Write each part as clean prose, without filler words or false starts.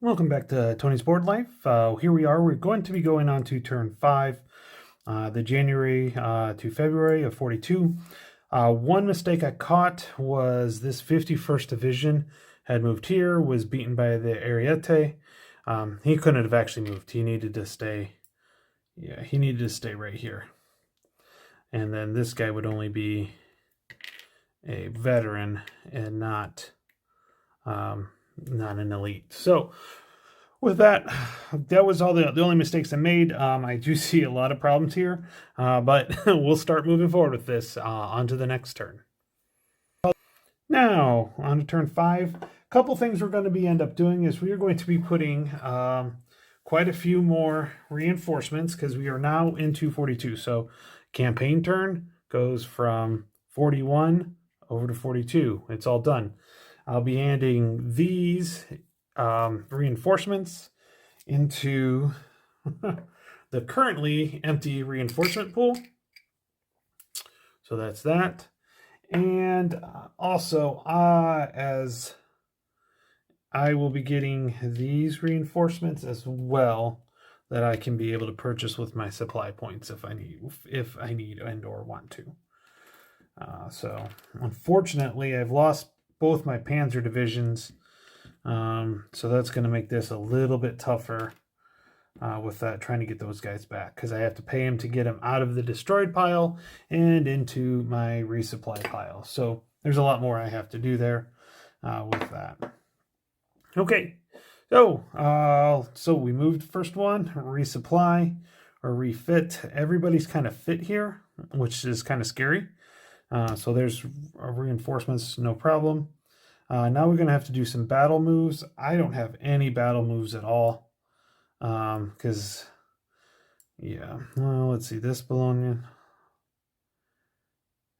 Welcome back to Tony's Board Life. Here we are. We're going to be going on to turn 5, the January to February of 42. One mistake I caught was this 51st Division had moved here, was beaten by the Ariete. He couldn't have actually moved. He needed to stay. Yeah, he needed to stay right here. And then this guy would only be a veteran and not an elite. So with that, that was all the only mistakes I made. I do see a lot of problems here, but we'll start moving forward with this on to the next turn. Now, on to turn 5. A couple things we're going to end up doing is we are going to be putting quite a few more reinforcements because we are now into 42. So campaign turn goes from 41 over to 42. It's all done. I'll be adding these reinforcements into the currently empty reinforcement pool. So that's that. And also, as I will be getting these reinforcements as well that I can be able to purchase with my supply points if I need and or want to. So unfortunately, I've lost both my Panzer divisions, so that's going to make this a little bit tougher with trying to get those guys back, because I have to pay them to get them out of the destroyed pile and into my resupply pile. So there's a lot more I have to do there with that. Okay, so we moved first one, resupply or refit. Everybody's kind of fit here, which is kind of scary. So there's reinforcements, no problem. Now we're going to have to do some battle moves. I don't have any battle moves at all. Because, yeah, well, let's see, this Bologna.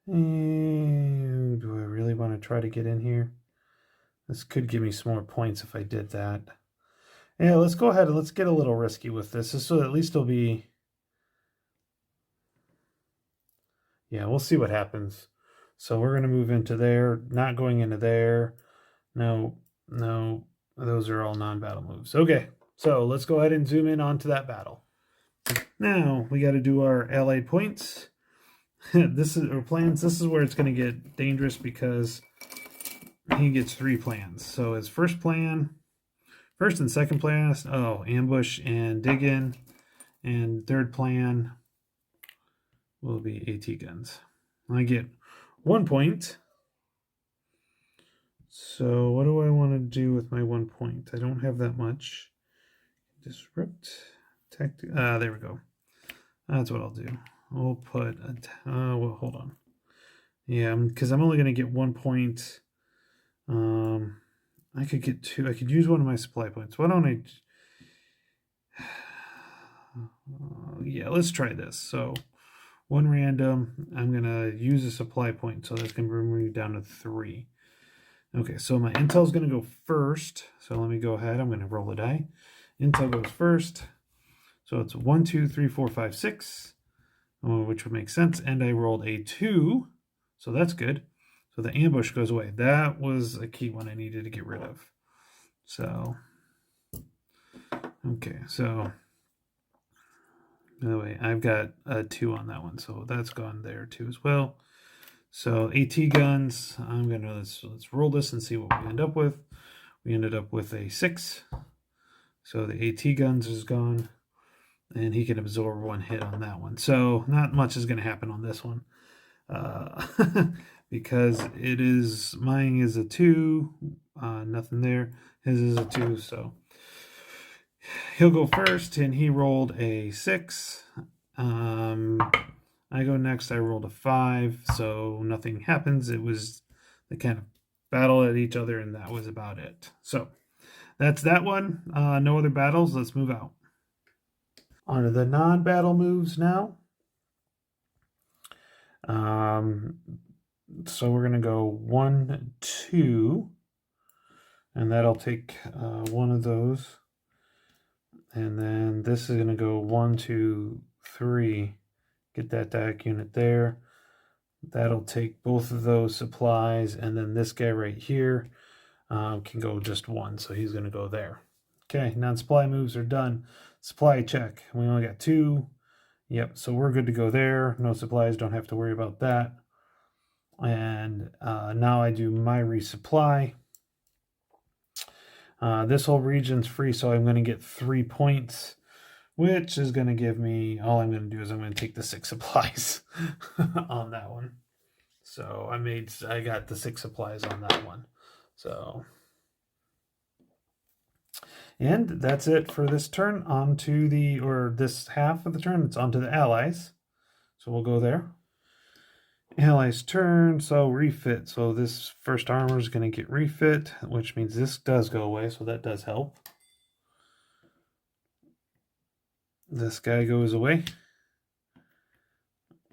Do I really want to try to get in here? This could give me some more points if I did that. Yeah, let's go ahead and let's get a little risky with this. So at least it'll be... Yeah, we'll see what happens. So we're going to move into there, not going into there. No, those are all non-battle moves. Okay, so let's go ahead and zoom in onto that battle. Now we got to do our allied points. This is our plans. This is where it's going to get dangerous because he gets 3 plans. So his first plan, first and second plan, ambush and dig in, and third plan will be AT guns. I get 1 point. So what do I want to do with my 1 point? I don't have that much. Disrupt, tactic. There we go. That's what I'll do. We'll put well, hold on. Yeah, because I'm only going to get 1 point. I could get 2. I could use one of my supply points. Why don't I? Yeah, let's try this. So 1 random. I'm going to use a supply point, so that's going to bring me down to 3. Okay, so my intel is going to go first. So let me go ahead. I'm going to roll a die. Intel goes first. So it's 1, 2, 3, 4, 5, 6, which would make sense. And I rolled a 2, so that's good. So the ambush goes away. That was a key one I needed to get rid of. So, okay, so by the way, I've got a 2 on that one, so that's gone there too as well. So AT guns, I'm gonna let's roll this and see what we end up with. We ended up with a 6. So the AT guns is gone, and he can absorb 1 hit on that one. So not much is going to happen on this one, because it is, mine is a 2, nothing there. His is a 2, so he'll go first, and he rolled a 6. I go next. I rolled a 5, so nothing happens. It was the kind of battle at each other, and that was about it. So that's that one. No other battles. Let's move out. On to the non-battle moves now. So we're going to go 1, 2, and that'll take 1 of those. And then this is going to go 1, 2, 3. Get that DAC unit there. That'll take both of those supplies, and then this guy right here can go just 1, so he's going to go there. Okay, non-supply moves are done. Supply check. We only got 2. Yep, so we're good to go there. No supplies, don't have to worry about that. And now I do my resupply. This whole region's free, so I'm going to get 3 points, which is going to give me, all I'm going to do is I'm going to take the 6 supplies on that one. So I got the 6 supplies on that one. So, and that's it for this turn. On to this half of the turn, it's on to the allies. So we'll go there. Allies turn, so refit. So this first armor is going to get refit, which means this does go away, so that does help. This guy goes away.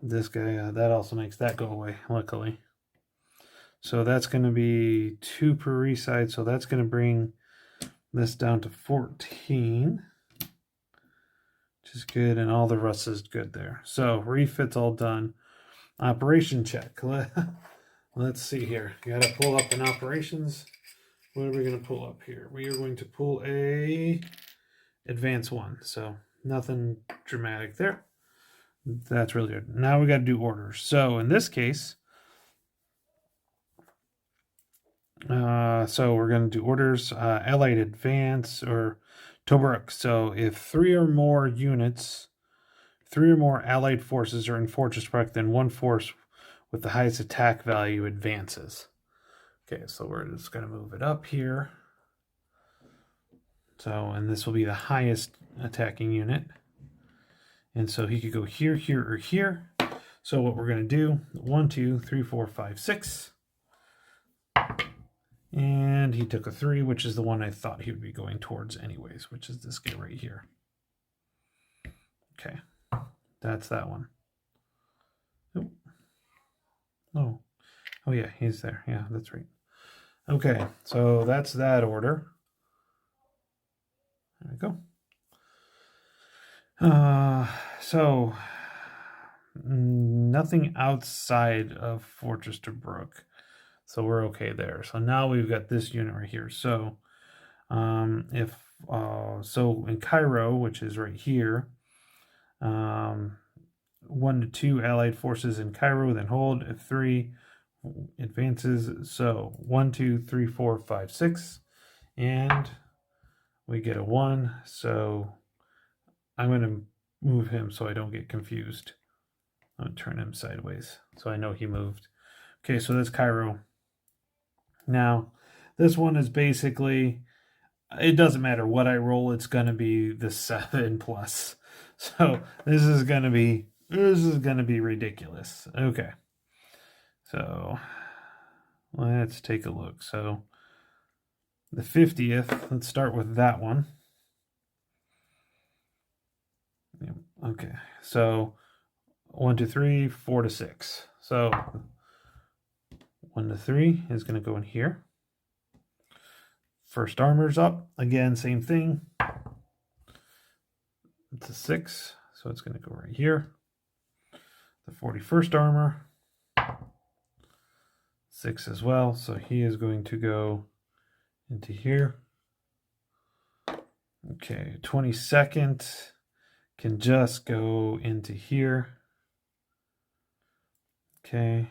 This guy, that also makes that go away, luckily. So that's going to be 2 per reside, so that's going to bring this down to 14, which is good, and all the rest is good there. So refit's all done. Operation check. Let's see here. You got to pull up in operations. What are we going to pull up here? We are going to pull a advance 1. So nothing dramatic there. That's really good. Now we got to do orders. So in this case, so we're going to do orders, Allied advance or Tobruk. So if 3 or more Allied forces are in Fortress Park, then one force with the highest attack value advances. Okay, so we're just going to move it up here. So, and this will be the highest attacking unit. And so he could go here, here, or here. So what we're going to do, 1, 2, 3, 4, 5, 6. And he took a 3, which is the one I thought he would be going towards anyways, which is this guy right here. Okay, that's that one. Oh, oh yeah, he's there. Yeah, that's right. Okay, so that's that order. There we go. So nothing outside of Fortress Tobruk. So we're okay there. So now we've got this unit right here. So so in Cairo, which is right here, 1 to 2 Allied forces in Cairo, then hold. If 3 advances, so 1, 2, 3, 4, 5, 6, and we get a 1. So I'm going to move him so I don't get confused. I'm going to turn him sideways so I know he moved. Okay, so that's Cairo. Now, this one is basically, it doesn't matter what I roll, it's going to be the 7 plus. So this is going to be ridiculous. Okay. So let's take a look. So the 50th, let's start with that one. Okay. So 1 to 3, 4 to 6. So 1 to 3 is going to go in here. First armor's up. Again, same thing. It's a 6, so it's going to go right here. The 41st armor, 6 as well, so he is going to go into here. Okay, 22nd can just go into here. Okay.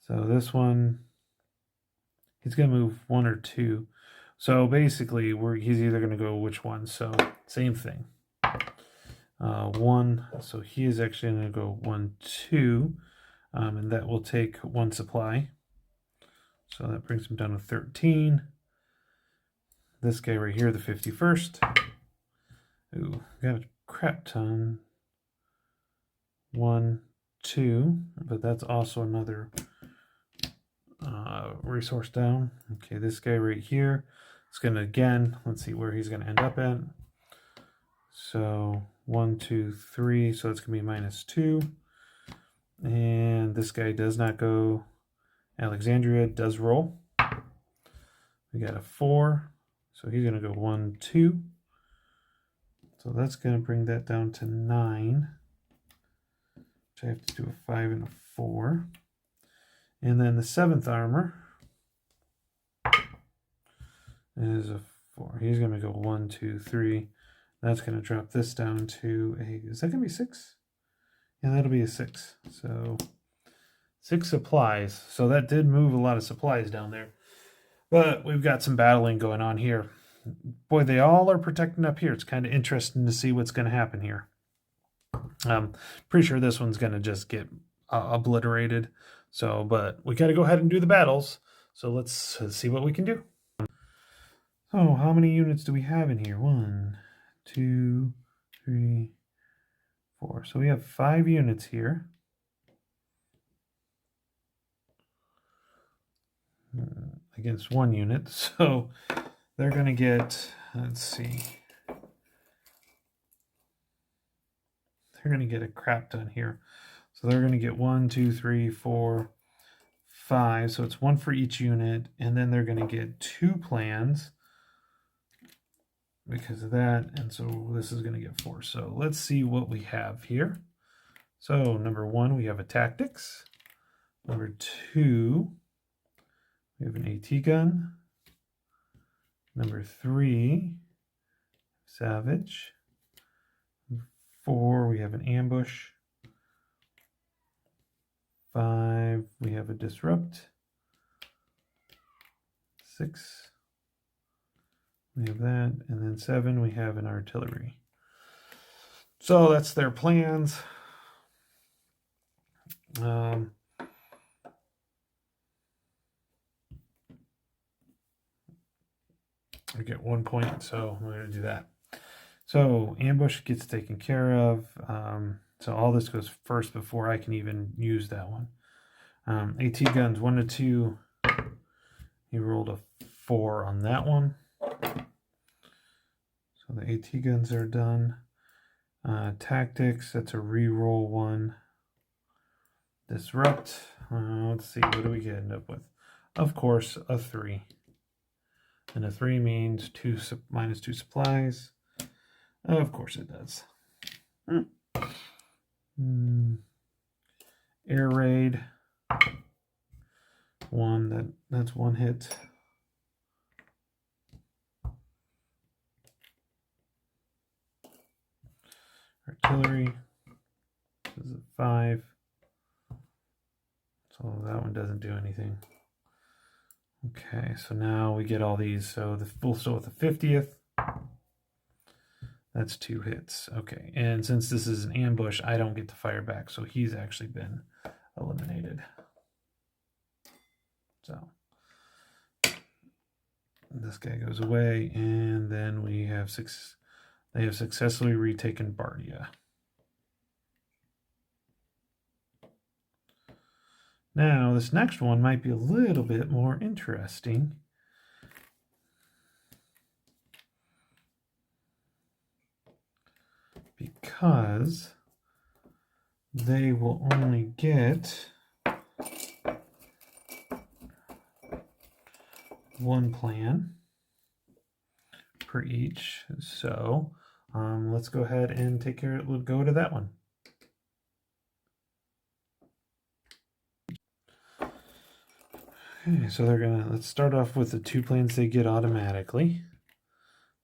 So this one, he's going to move 1 or 2. So basically, he's either going to go which one. So same thing. 1. So he is actually going to go 1, 2. And that will take 1 supply. So that brings him down to 13. This guy right here, the 51st. Ooh, got a crap ton. 1, 2. But that's also another resource down. Okay, this guy right here. It's going to, again, let's see where he's going to end up at. So 1, 2, 3. So it's going to be -2. And this guy does not go. Alexandria does roll. We got a 4. So he's going to go 1, 2. So that's going to bring that down to 9. Which I have to do a 5 and a 4. And then the 7th armor is a 4. He's going to go 1, 2, 3. That's going to drop this down to a, is that going to be 6? Yeah, that'll be a 6. So 6 supplies. So that did move a lot of supplies down there. But we've got some battling going on here. Boy, they all are protecting up here. It's kind of interesting to see what's going to happen here. Pretty sure this one's going to just get obliterated. So, but we got to go ahead and do the battles. So let's see what we can do. So how many units do we have in here? 1, 2, 3, 4. So we have 5 units here. Against 1 unit. So they're going to get, let's see. They're going to get a crap ton here. So they're going to get 1, 2, 3, 4, 5. So it's 1 for each unit. And then they're going to get 2 plans because of that. And so this is going to get 4. So let's see what we have here. So number 1, we have a tactics. Number 2, we have an AT gun. Number 3, savage. 4, we have an ambush. 5, we have a disrupt. 6, we have that. And then 7, we have an artillery. So that's their plans. I get 1 point, so I'm going to do that. So ambush gets taken care of. So all this goes first before I can even use that one. AT guns 1 to 2. He rolled a 4 on that one. So the AT guns are done. Tactics, that's a reroll 1. Disrupt. Let's see, what do we end up with? Of course, a 3. And a 3 means minus 2 supplies. Of course it does. Air raid. 1, that's 1 hit. Artillery. This is a 5. So that one doesn't do anything. Okay, so now we get all these. So we'll start with the 50th. That's 2 hits. Okay, and since this is an ambush, I don't get to fire back. So he's actually been eliminated. So this guy goes away, and then we have 6. They have successfully retaken Bardia. Now, this next one might be a little bit more interesting. Because they will only get 1 plan per each. So let's go ahead and take care of, we'll go to that one. Okay, so they're gonna, let's start off with the 2 plans they get automatically.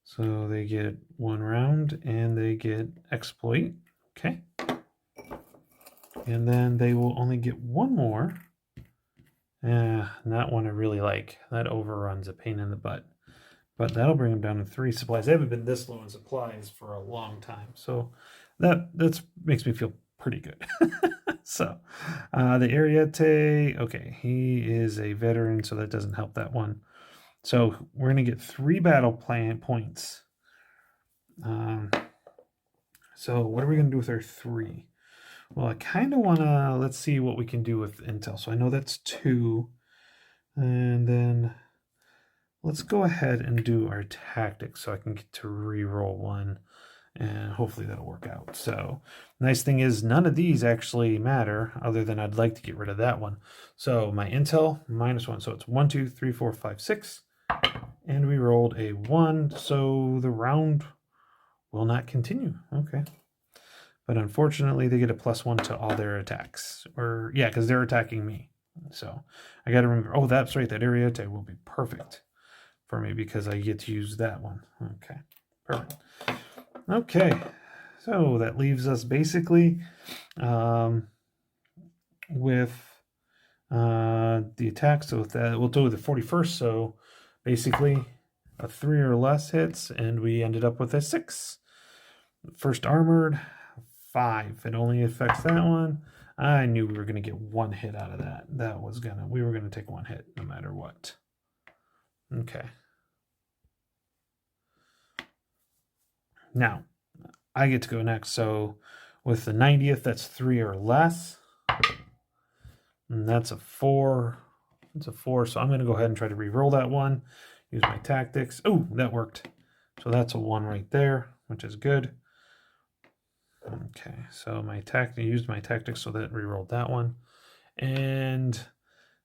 So they get 1 round and they get exploit. Okay. And then they will only get 1 more. That one I really like. That overruns a pain in the butt. But that'll bring them down to 3 supplies. They haven't been this low in supplies for a long time. So that makes me feel pretty good. So the Ariete, okay, he is a veteran, so that doesn't help that one. So we're going to get 3 battle plan points. So what are we going to do with our 3? Well, I kind of want to, let's see what we can do with intel. So I know that's 2. And then let's go ahead and do our tactics so I can get to re-roll 1. And hopefully that'll work out. So nice thing is none of these actually matter other than I'd like to get rid of that one. So my intel, -1. So it's 1, 2, 3, 4, 5, 6. And we rolled a 1. So the round will not continue. Okay. But unfortunately, they get a +1 to all their attacks. Or, yeah, because they're attacking me. So I got to remember, oh, that's right. That Ariete will be perfect. for me because I get to use that one. Okay, perfect. Okay, so that leaves us basically with the attack. So with that, we'll do the 41st. So basically a 3 or less hits, and we ended up with a 6. First armored, 5. It only affects that one. I knew we were going to get 1 hit out of that. We were going to take 1 hit no matter what. Okay. Now, I get to go next. So with the 90th, that's 3 or less. And that's a 4. It's a 4. So I'm going to go ahead and try to re-roll that one. Use my tactics. Oh, that worked. So that's a 1 right there, which is good. Okay, so used my tactics, so that re-rolled that one. And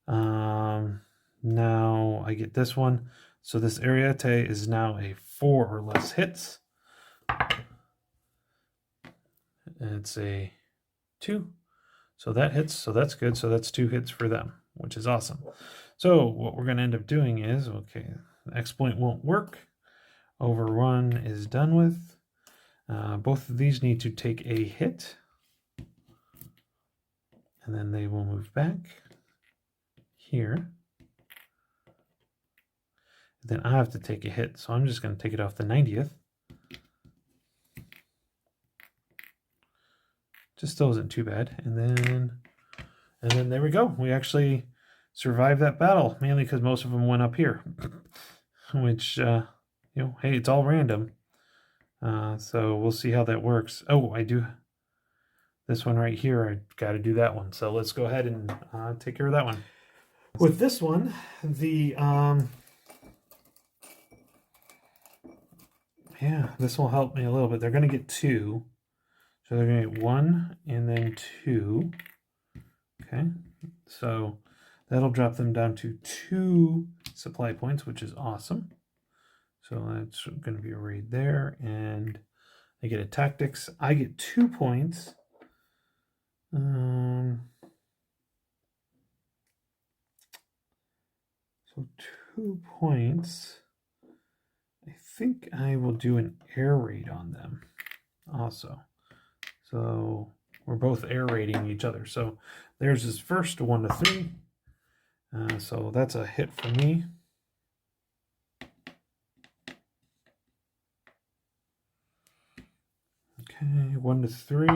now I get this one. So this Ariete is now a 4 or less hits. And it's a 2. So that hits, so that's good. So that's 2 hits for them, which is awesome. So what we're going to end up doing is, okay, exploit won't work. Overrun is done with. Both of these need to take a hit. And then they will move back here. Then I have to take a hit, so I'm just going to take it off the 90th. Just still isn't too bad. And then there we go. We actually survived that battle, mainly because most of them went up here. Which, hey, it's all random. So we'll see how that works. Oh, I do this one right here. I got to do that one. So let's go ahead and take care of that one. With this one, this will help me a little bit. They're going to get 2. So they're going to get 1 and then 2. Okay. So that'll drop them down to 2 supply points, which is awesome. So that's going to be a raid there. And I get a tactics. I get 2 points. So 2 points. I think I will do an air raid on them also. So we're both air raiding each other. So there's his first 1 to 3. So that's a hit for me. Okay, 1 to 3.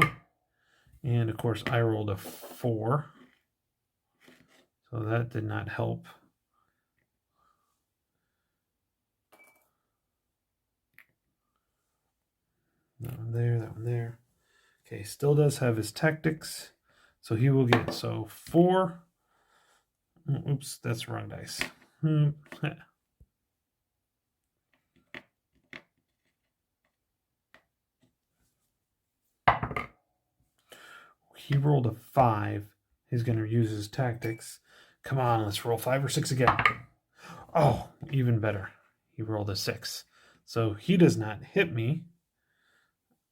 And of course I rolled a 4. So that did not help. That one there, that one there. Okay, still does have his tactics. So he will get, 4. Oops, that's the wrong dice. He rolled a 5. He's going to use his tactics. Come on, let's roll 5 or 6 again. Oh, even better. He rolled a 6. So he does not hit me.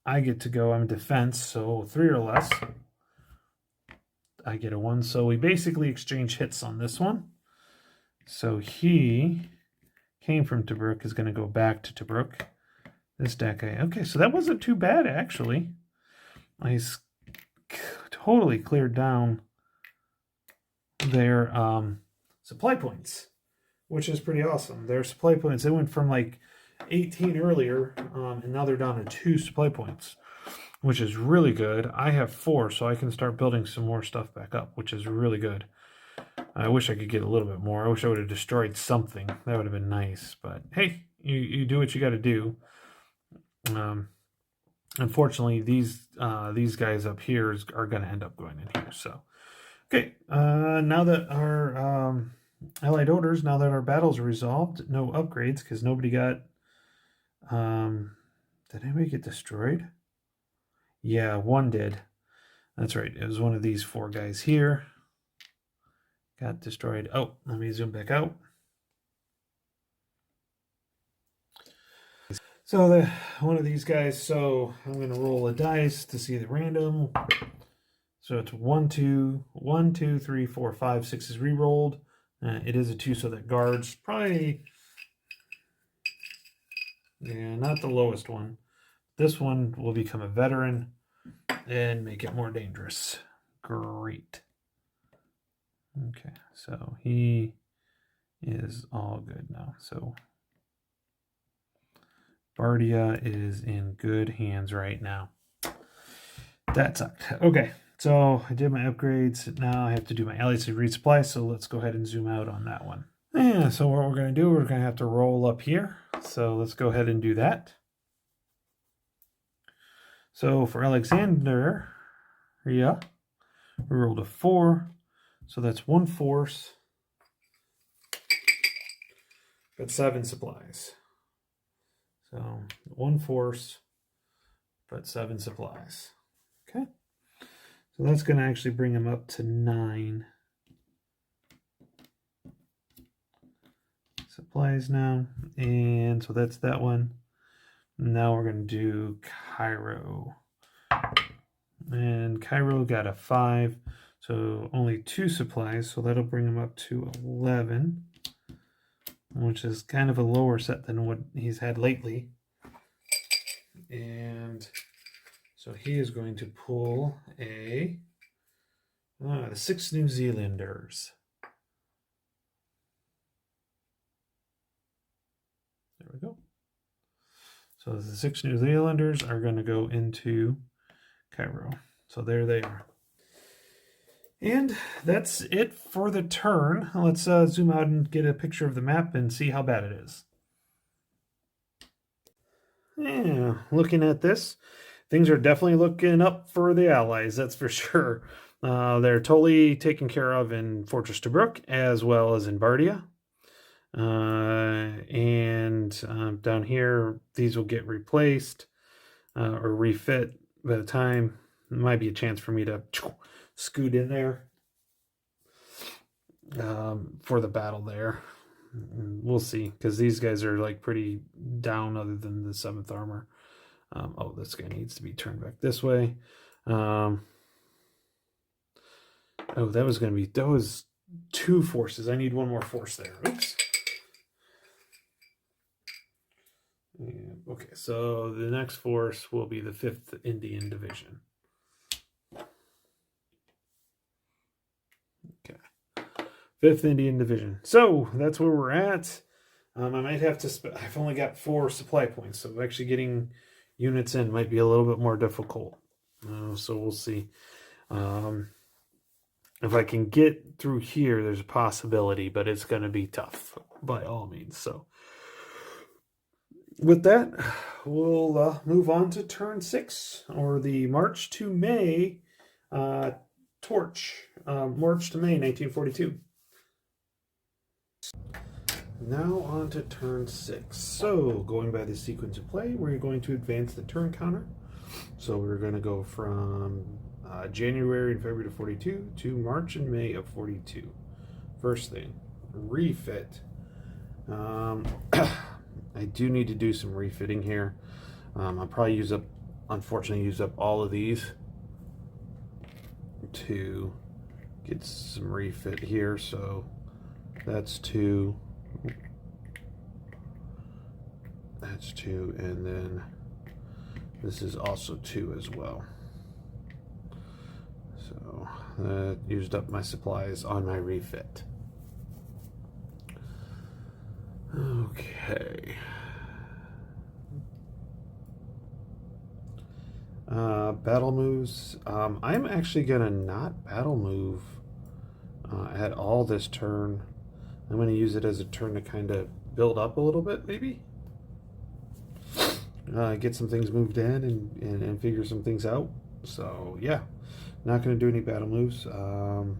I get to go, I'm defense, so 3 or less. I get a 1. So we basically exchange hits on this one. So he came from Tobruk, is going to go back to Tobruk. This deck, okay, so that wasn't too bad, actually. I totally cleared down their supply points, which is pretty awesome. Their supply points, they went from like 18 earlier, and now they're down to 2 supply points, which is really good. I have 4, so I can start building some more stuff back up, which is really good. I wish I could get a little bit more. I wish I would have destroyed something. That would have been nice, but hey, you do what you got to do. Unfortunately, these guys up here are going to end up going in here. So, okay, now that our allied orders, now that our battles are resolved, no upgrades because nobody got. Did anybody get destroyed? Yeah, 1 did. That's right. It was one of these 4 guys here. Got destroyed. Oh, let me zoom back out. So one of these guys, so I'm going to roll a dice to see the random. So it's 1, 2, 1, 2, 3, 4, 5, 6 is re-rolled. It is a 2, so that guards probably and not the lowest one. This one will become a veteran and make it more dangerous. Great. Okay, so he is all good now. So Bardia is in good hands right now. That sucked. Okay, so I did my upgrades. Now I have to do my LAC resupply, so let's go ahead and zoom out on that one. Yeah, so what we're going to do, we're going to have to roll up here. So let's go ahead and do that. So for Alexander, yeah, we rolled a 4. So that's 1 force, but 7 supplies. So 1 force, but 7 supplies. Okay. So that's going to actually bring him up to 9 supplies now. And so that's that one. Now we're going to do Cairo. And Cairo got a 5. So only 2 supplies. So that'll bring him up to 11. Which is kind of a lower set than what he's had lately. And so he is going to pull the 6 New Zealanders. There we go. So the 6 New Zealanders are going to go into Cairo. So there they are. And that's it for the turn. Let's zoom out and get a picture of the map and see how bad it is. Yeah, looking at this, things are definitely looking up for the Allies, that's for sure. They're totally taken care of in Fortress Tobruk as well as in Bardia. And down here, these will get replaced or refit by the time. It might be a chance for me to scoot in there for the battle there. We'll see, because these guys are like pretty down other than the 7th armor. Oh, this guy needs to be turned back this way. Oh, that was 2 forces. I need 1 more force there. Oops. Okay, so the next force will be the 5th Indian Division. Okay, 5th Indian Division. So that's where we're at. I might have to. I've only got 4 supply points, so actually getting units in might be a little bit more difficult. So we'll see. If I can get through here, there's a possibility, but it's going to be tough by all means. So with that, we'll move on to turn 6, or the March to May torch. March to May 1942. Now on to turn 6. So going by the sequence of play, we're going to advance the turn counter. So we're going to go from January and February to 42 to March and May of 42. First thing, refit. I do need to do some refitting here. I'll probably unfortunately use up all of these to get some refit here. So that's 2. That's 2, and then this is also 2 as well. So that used up my supplies on my refit. Okay. Battle moves. I'm actually gonna not battle move at all this turn. I'm gonna use it as a turn to kind of build up a little bit, maybe. Get some things moved in and figure some things out. So yeah, not gonna do any battle moves. So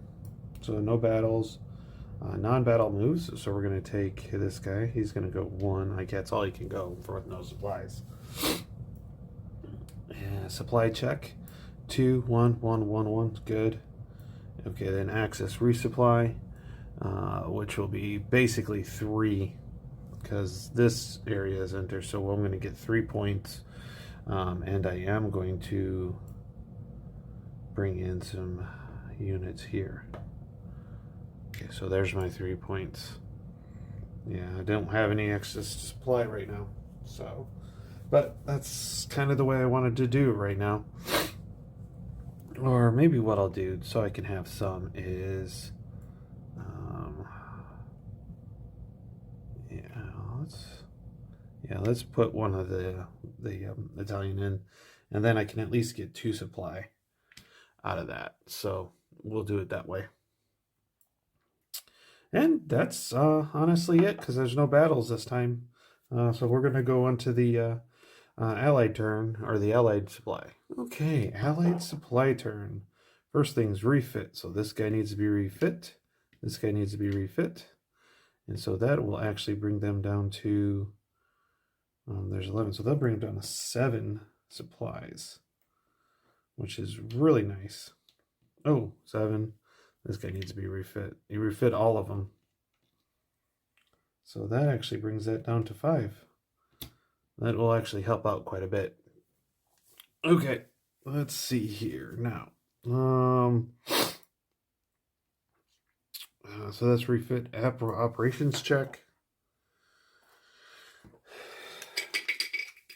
no battles. Non-battle moves, so we're going to take this guy. He's going to go 1. Like, that's all he can go for with no supplies. Supply check. 2, 1, 1, 1, 1. Good. Okay, then access resupply, which will be basically 3, because this area is enter. So I'm going to get 3 points, and I am going to bring in some units here. Okay, so there's my 3 points. Yeah, I don't have any excess supply right now. So, but that's kind of the way I wanted to do it right now. Or maybe what I'll do so I can have some is, let's put one of the Italian in, and then I can at least get 2 supply out of that. So we'll do it that way. And that's honestly it, because there's no battles this time. So we're going to go on to the Allied turn, or the Allied supply. Okay, Allied supply turn. First thing's refit. So this guy needs to be refit. This guy needs to be refit. And so that will actually bring them down to, there's 11. So they'll bring them down to 7 supplies, which is really nice. Oh, 7. This guy needs to be refit. You refit all of them. So that actually brings that down to 5. That will actually help out quite a bit. Okay, let's see here now. So that's refit operations check.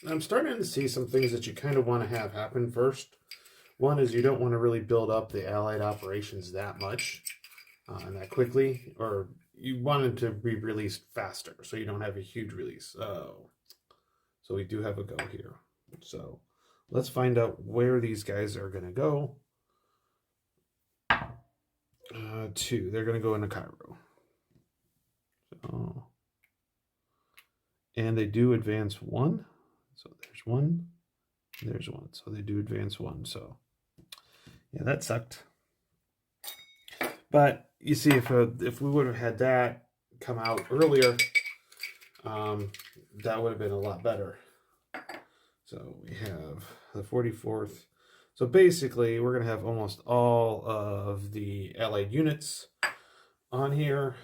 I'm starting to see some things that you kind of want to have happen first. One is you don't want to really build up the Allied operations that much and that quickly, or you want it to be released faster so you don't have a huge release. So we do have a go here. So let's find out where these guys are going to go. 2. They're going to go into Cairo. So, and they do advance 1. So there's 1. There's 1. So they do advance 1. So yeah, that sucked. But you see, if we would have had that come out earlier, that would have been a lot better. So we have the 44th. So basically, we're going to have almost all of the Allied units on here.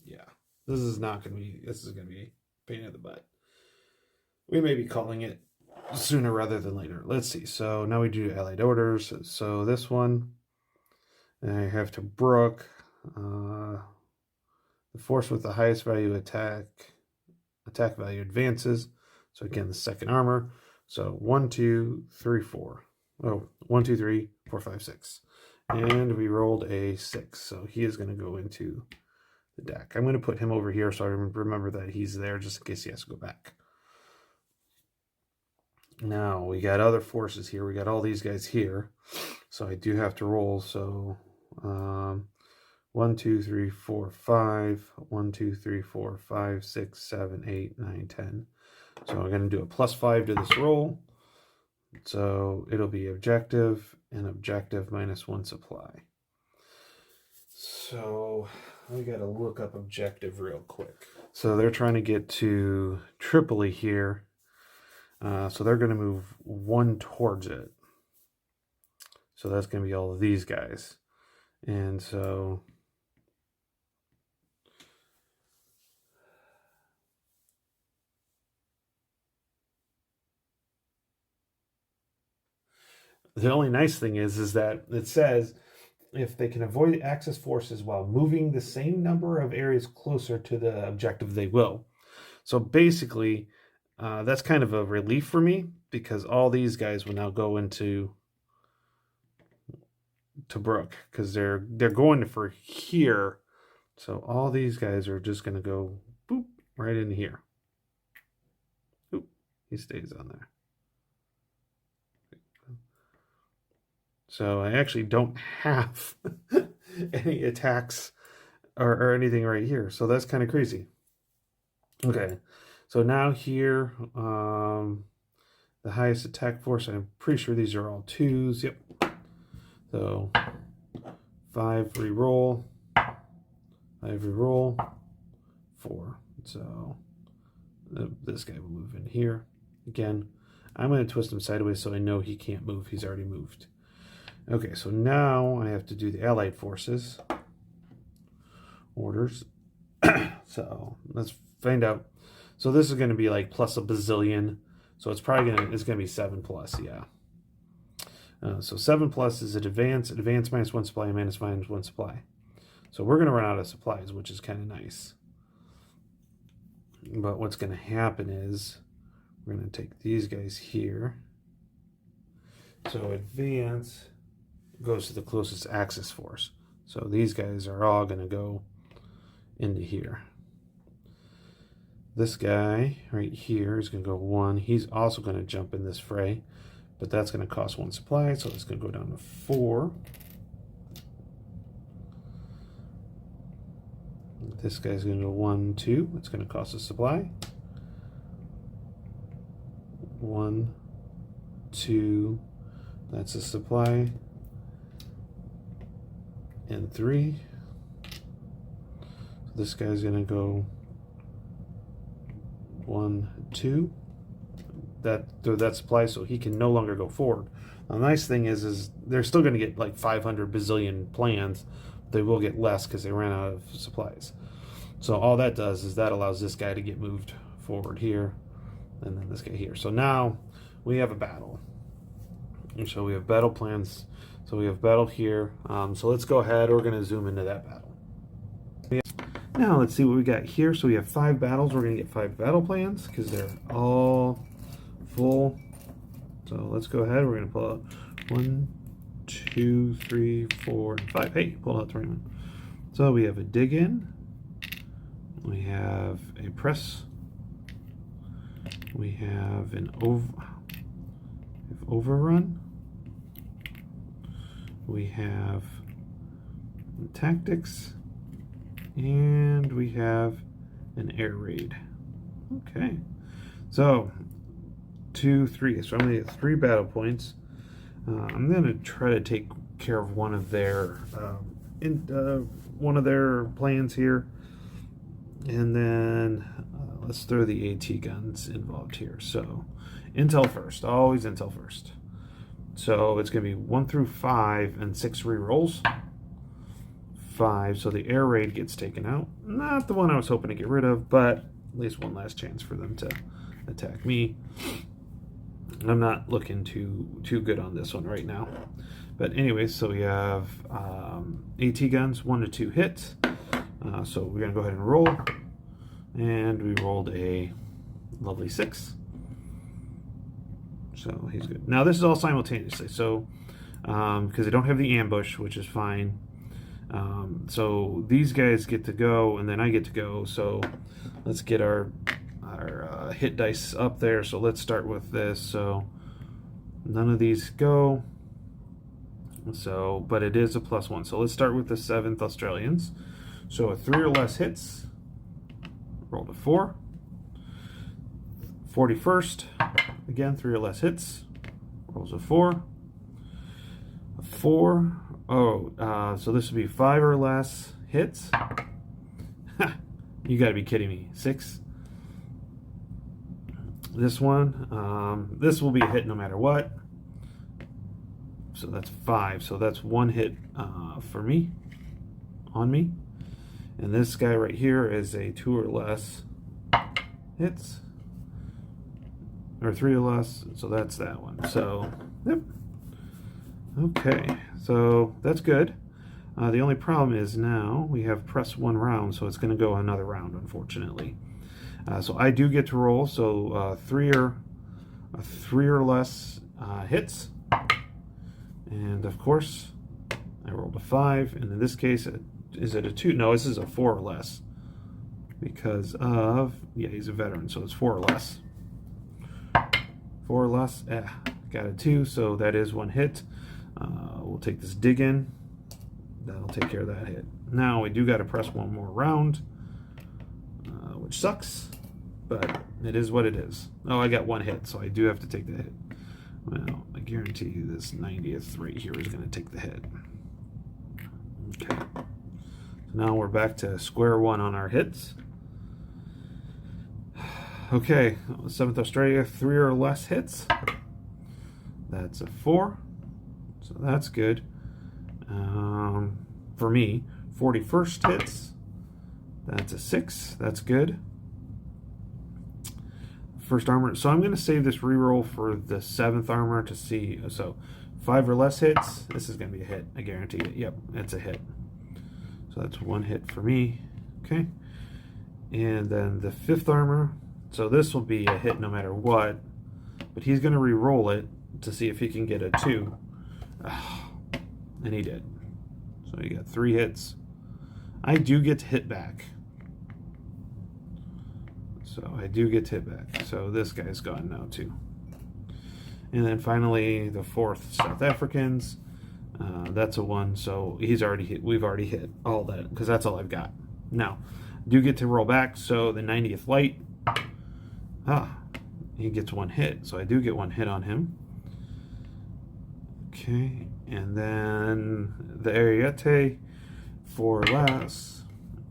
Yeah, this is going to be a pain in the butt. We may be calling it sooner rather than later. Let's see. So now we do Allied orders. So this one, I have to Brook. The force with the highest value attack value advances. So again, the second armor. So 1, 2, 3, 4. Oh, 1, 2, 3, 4, 5, 6. And we rolled a 6. So he is going to go into the deck. I'm going to put him over here so I remember that he's there just in case he has to go back. Now we got other forces here. We got all these guys here. So I do have to roll. So 1, 2, 3, 4, 5. 1, 2, 3, 4, 5, 6, 7, 8, 9, 10. So I'm going to do a +5 to this roll. So it'll be objective and objective minus 1 supply. So we got to look up objective real quick. So they're trying to get to Tripoli here. So they're going to move 1 towards it. So that's going to be all of these guys. And so the only nice thing is that it says if they can avoid Axis forces while moving the same number of areas closer to the objective, they will. So basically, that's kind of a relief for me because all these guys will now go into Brook because they're going for here. So all these guys are just going to go boop right in here. Oop, he stays on there. So I actually don't have any attacks or anything right here. So that's kind of crazy. Okay, so now here, the highest attack force, I'm pretty sure these are all 2s. Yep. So 5 reroll, 5 reroll, 4. So this guy will move in here. Again, I'm going to twist him sideways so I know he can't move. He's already moved. Okay, so now I have to do the Allied forces orders. So let's find out. So this is going to be like plus a bazillion. So it's probably going to be 7+. Yeah. So 7+ is an advance minus 1 supply, minus 1 supply. So we're going to run out of supplies, which is kind of nice. But what's going to happen is we're going to take these guys here. So advance goes to the closest axis force. So these guys are all going to go into here. This guy right here is going to go 1. He's also going to jump in this fray, but that's going to cost 1 supply, so it's going to go down to 4. This guy's going to go 1, 2. It's going to cost a supply. 1, 2. That's a supply. And 3. So this guy's going to go 1, 2. That supply, so he can no longer go forward. Now, the nice thing is they're still going to get like 500 bazillion plans. They will get less because they ran out of supplies. So all that does is that allows this guy to get moved forward here, and then this guy here. So now we have a battle. And so we have battle plans. So we have battle here. So let's go ahead. We're going to zoom into that battle. Now let's see what we got here. So we have 5 battles. We're going to get 5 battle plans because they're all full. So let's go ahead. We're going to pull out 1, 2, 3, 4, 5. Hey, pull out 3 1. So we have a dig in. We have a press. We have an overrun. We have tactics. And we have an air raid. Okay. So 2, 3. So I'm going to get 3 battle points. I'm going to try to take care of one of their plans here, and then let's throw the AT guns involved here. So intel first, always intel first. So it's going to be 1 through 5 and 6 rerolls. 5, so the air raid gets taken out. Not the one I was hoping to get rid of, but at least one last chance for them to attack me. I'm not looking too good on this one right now. But anyway, so we have AT guns, 1 to 2 hits. So we're going to go ahead and roll. And we rolled a lovely 6. So he's good. Now this is all simultaneously. So because they don't have the ambush, which is fine. So these guys get to go, and then I get to go. So let's get our hit dice up there. So let's start with this. So none of these go. So, but it is a +1. So let's start with the 7th Australians. So a 3 or less hits. Rolled a 4. 41st. Again, 3 or less hits. Rolls a 4. A 4. Oh, so this would be 5 or less hits. You got to be kidding me. 6. This one, this will be a hit no matter what. So that's 5. So that's 1 hit for me, on me. And this guy right here is a 2 or less hits, or 3 or less. So that's that one. So, yep. Okay, so that's good. The only problem is now we have press 1 round, so it's going to go another round, unfortunately. So I do get to roll. So 3 or less hits, and of course I rolled a 5. And in this case, is it a 2? No, this is a 4 or less because of he's a veteran, so it's 4 or less. 4 or less. Got a 2, so that is 1 hit. We'll take this dig in. That'll take care of that hit. Now we do got to press 1 more round, which sucks, but it is what it is. Oh, I got 1 hit, so I do have to take the hit. Well, I guarantee you this 90th right here is going to take the hit. Okay. So now we're back to square 1 on our hits. Okay, 7th Australia, 3 or less hits. That's a 4. So that's good. For me, 41st hits. That's a 6. That's good. First armor. So I'm going to save this reroll for the 7th armor to see. So 5 or less hits. This is going to be a hit. I guarantee it. Yep, it's a hit. So that's 1 hit for me. Okay. And then the 5th armor. So this will be a hit no matter what. But he's going to re-roll it to see if he can get a 2. And he did. So he got 3 hits. I do get to hit back. So I do get to hit back. So this guy's gone now too. And then finally the 4th South Africans. That's a 1. So he's already hit. We've already hit all that because that's all I've got. Now, do get to roll back. So the 90th Light. He gets 1 hit. So I do get 1 hit on him. Okay. And then the Ariete for last.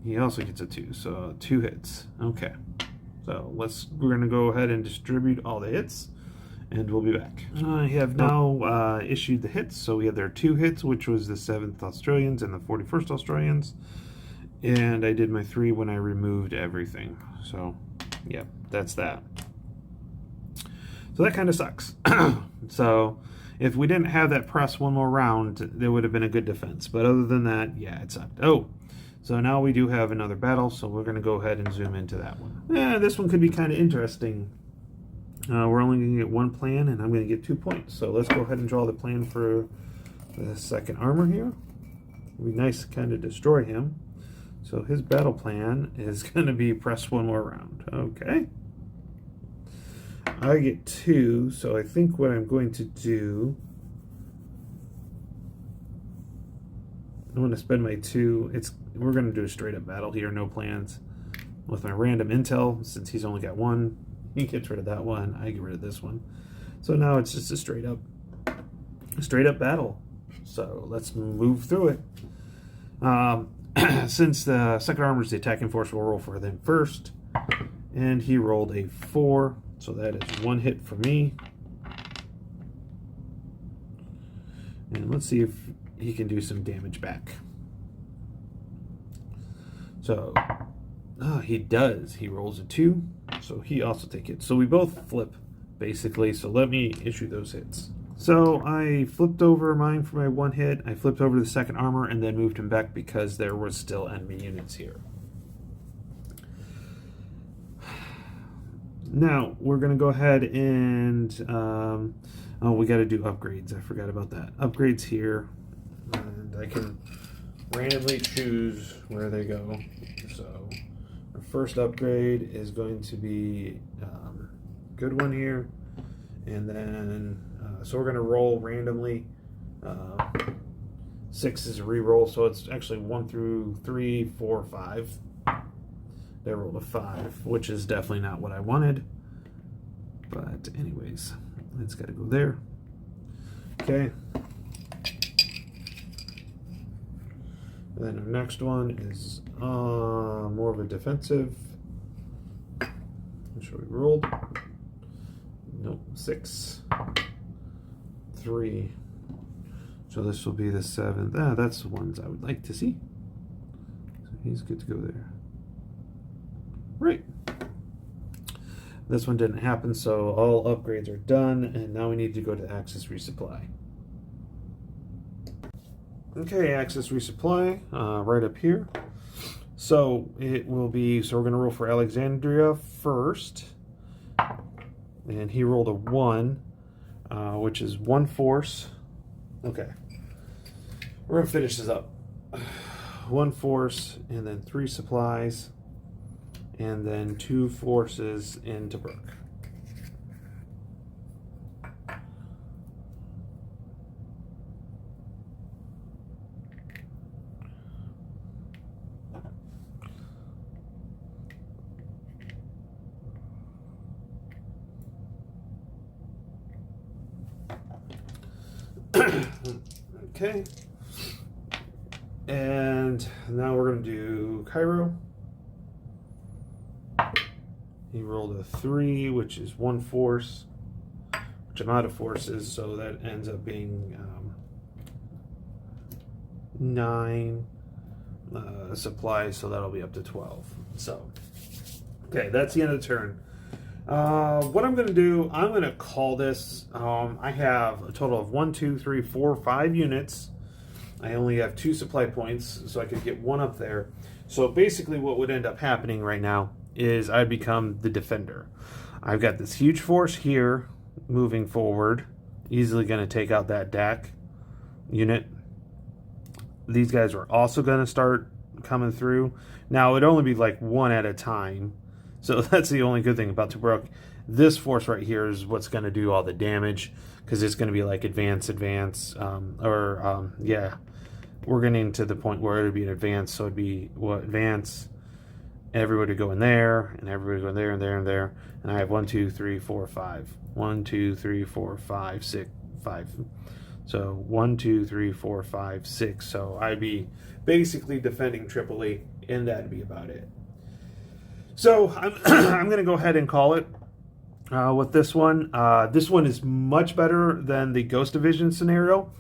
He also gets a 2. So 2 hits. Okay. So we're going to go ahead and distribute all the hits, and we'll be back. I have now issued the hits. So we have their 2 hits, which was the 7th Australians and the 41st Australians. And I did my 3 when I removed everything. So, yeah, that's that. So that kind of sucks. So if we didn't have that press one more round, there would have been a good defense. But other than that, yeah, it sucked. Oh, so now we do have another battle, so we're going to go ahead and zoom into that one. Yeah, this one could be kind of interesting. We're only going to get 1 plan, and I'm going to get 2 points. So let's go ahead and draw the plan for the 2nd armor here. It would be nice to kind of destroy him. So his battle plan is going to be press 1 more round. Okay. I get 2, so I think what I'm going to do, I'm going to spend my 2. We're going to do a straight up battle here, no plans. With my random intel, since he's only got 1, he gets rid of that one. I get rid of this one. So now it's just a straight up battle. So let's move through it. Since the 2nd armor is the attacking force, we'll roll for them first. And he rolled a 4. So that is 1 hit for me. And let's see if he can do some damage back. So, he does. He rolls a 2. So he also takes it. So we both flip, basically. So let me issue those hits. So I flipped over mine for my 1 hit. I flipped over the 2nd armor and then moved him back because there was still enemy units here. Now, we're going to go ahead and, we got to do upgrades. I forgot about that. Upgrades here, and I can randomly choose where they go. So, our first upgrade is going to be good one here, and then, so we're going to roll randomly. 6 is a re-roll, so it's actually 1 through 3, 4, 5. They rolled a 5, which is definitely not what I wanted. But anyways, it's got to go there. Okay. And then our next one is more of a defensive. Which we rolled. Nope, 6, 3. So this will be the 7th. That's the ones I would like to see. So he's good to go there. Right. This one didn't happen, so all upgrades are done, and now we need to go to Access Resupply. Okay, Access Resupply, right up here. So it will be, so we're going to roll for Alexandria first, and he rolled a 1, which is 1 force. Okay. We're going to finish this up. 1 force, and then 3 supplies. And then 2 forces into Brook. Okay. And now we're going to do Cairo. He rolled a 3, which is 1 force, which I'm out of forces, so that ends up being 9 supplies, so that'll be up to 12. So, okay, that's the end of the turn. What I'm going to do, I'm going to call this, I have a total of 1, 2, 3, 4, 5 units. I only have 2 supply points, so I could get 1 up there. So basically what would end up happening right now is I'd become the defender. I've got this huge force here moving forward, easily going to take out that DAC unit. These guys are also going to start coming through. Now, it'd only be like one at a time. So that's the only good thing about Tobruk. This force right here is what's going to do all the damage, because it's going to be like advance, yeah. We're getting to the point where it would be an advance, so it'd be advance. Everybody go in there, and everybody go in there, and there, and there. And I have 1, 2, 3, 4, 5. 1, 2, 3, 4, 5, 6, 5. So 1, 2, 3, 4, 5, 6. So I'd be basically defending Tripoli, and that'd be about it. So I'm going to go ahead and call it with this one. This one is much better than the Ghost Division scenario.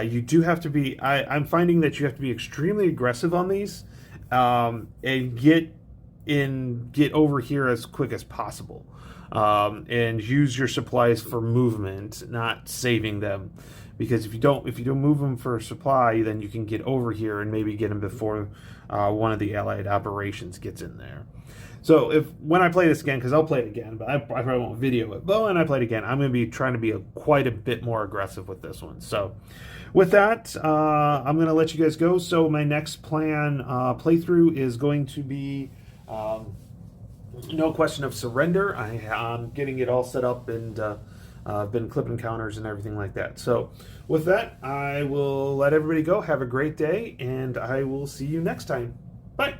You do have to be, I'm finding that you have to be extremely aggressive on these and get over here as quick as possible. And use your supplies for movement, not saving them. Because if you don't move them for supply, then you can get over here and maybe get them before one of the allied operations gets in there. So when I play this again, because I'll play it again, but I probably won't video it. But when I play it again, I'm going to be trying to be quite a bit more aggressive with this one. So with that, I'm going to let you guys go. So my next playthrough is going to be No Question of Surrender. I'm getting it all set up, and been clipping counters and everything like that. So with that, I will let everybody go. Have a great day, and I will see you next time. Bye.